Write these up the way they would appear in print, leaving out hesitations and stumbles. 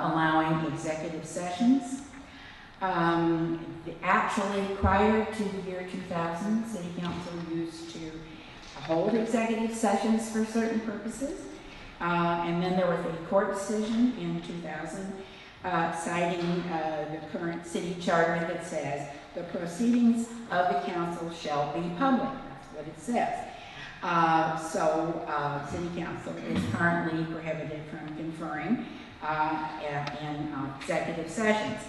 allowing executive sessions. Actually, prior to the year 2000, City Council used to hold executive sessions for certain purposes. And then there was a court decision in 2000 citing the current city charter that says the proceedings of the council shall be public. That's what it says. City Council is currently prohibited from conferring in executive sessions.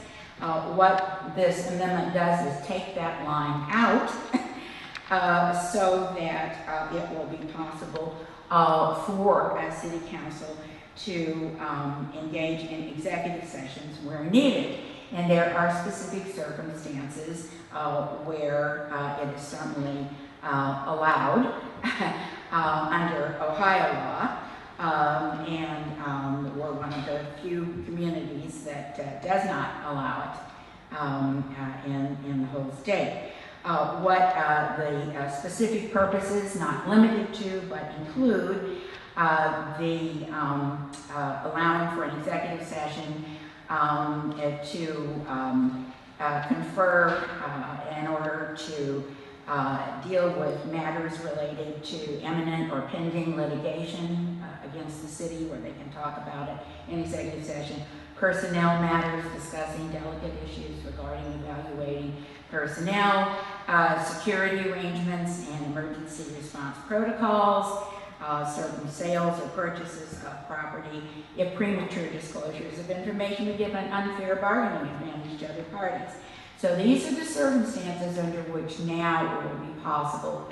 What this amendment does is take that line out so that it will be possible for a City Council to engage in executive sessions where needed. And there are specific circumstances where it is certainly allowed under Ohio law, and we're one of the few communities that does not allow it in the whole state. What the specific purposes, not limited to, but include the allowing for an executive session to confer in order to deal with matters related to imminent or pending litigation against the city, where they can talk about it in executive session. Personnel matters, discussing delicate issues regarding evaluating personnel, security arrangements and emergency response protocols, certain sales or purchases of property, if premature disclosures of information would give an unfair bargaining advantage to other parties. So these are the circumstances under which now it will be possible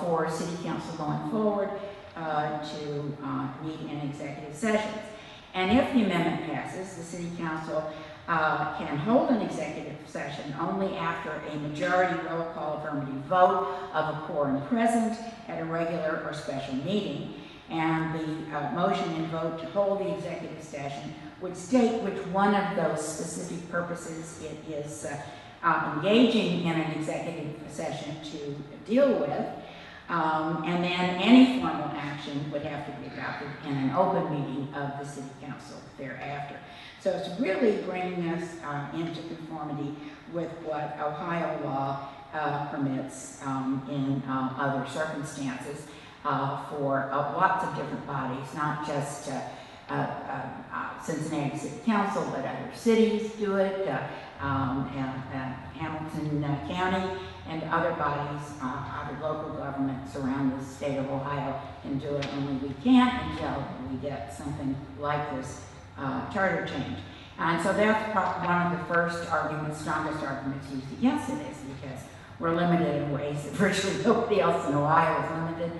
for City Council going forward to meet in executive sessions. And if the amendment passes, the City Council can hold an executive session only after a majority roll call affirmative vote of a quorum present at a regular or special meeting. And the motion and vote to hold the executive session would state which one of those specific purposes it is engaging in an executive session to deal with. And then any formal action would have to be adopted in an open meeting of the City Council thereafter. So it's really bringing us into conformity with what Ohio law permits in other circumstances for lots of different bodies, not just Cincinnati City Council, but other cities do it, Hamilton County, and other bodies, other local governments around the state of Ohio can do it, only we can't until we get something like this charter change. And so that's one of the first arguments, strongest arguments used against it, is because we're limited in ways that virtually nobody else in Ohio is limited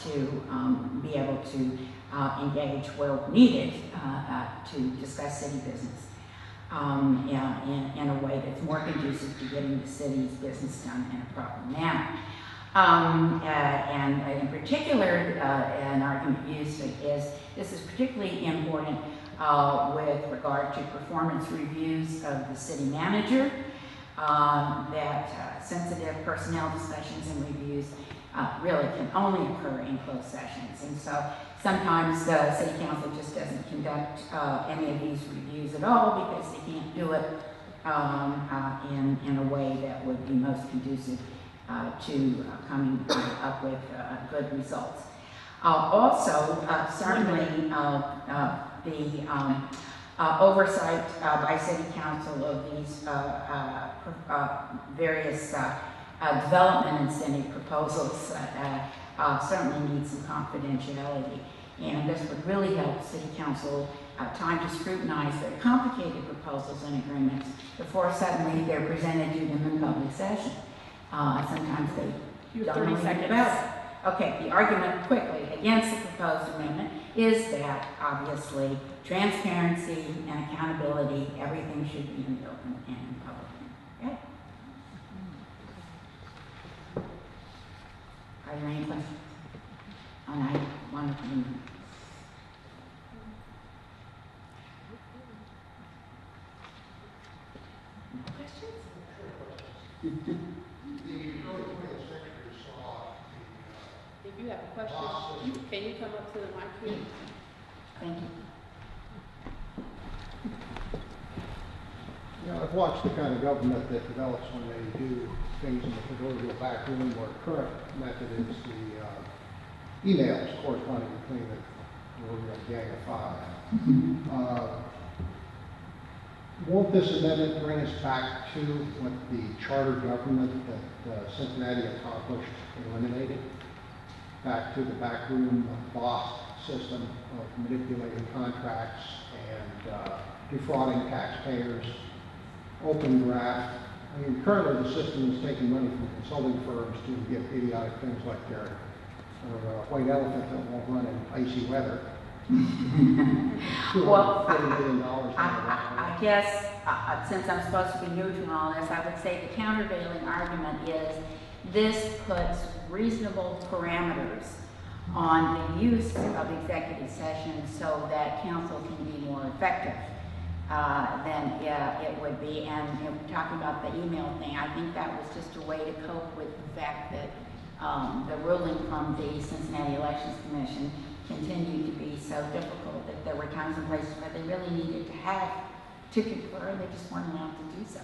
to be able to engage where needed to discuss city business in a way that's more conducive to getting the city's business done in a proper manner. And in particular, an argument used is this is particularly important with regard to performance reviews of the city manager, that sensitive personnel discussions and reviews really can only occur in closed sessions. And so sometimes the City Council just doesn't conduct any of these reviews at all because they can't do it in a way that would be most conducive to coming up with good results. Also, certainly the oversight by City Council of these various development incentive proposals certainly needs some confidentiality. And this would really help City Council time to scrutinize very complicated proposals and agreements before suddenly they're presented to them in public session. Sometimes they don't know anything about it. Okay, the argument quickly against the proposed amendment is that obviously transparency and accountability, everything should be in the open and in public. Okay? Are there any questions? On I one of them. No questions? If you have a question, can you come up to the mic, please? Thank you. You know, I've watched the kind of government that develops when they do things in the proverbial back room, where current method is the emails corresponding between the gang of five. Won't this amendment bring us back to what the charter government that Cincinnati accomplished eliminated? Back to the backroom boss system of manipulating contracts and defrauding taxpayers, open graft. I mean, currently the system is taking money from consulting firms to get idiotic things like their white elephant that won't run in icy weather. Well, $240 million. I guess, since I'm supposed to be new to all this, I would say the countervailing argument is this puts reasonable parameters on the use of executive session so that council can be more effective than it would be. And talking about the email thing, I think that was just a way to cope with the fact that the ruling from the Cincinnati Elections Commission continued to be so difficult that there were times and places where they really needed to have to confer and they just weren't allowed to do so.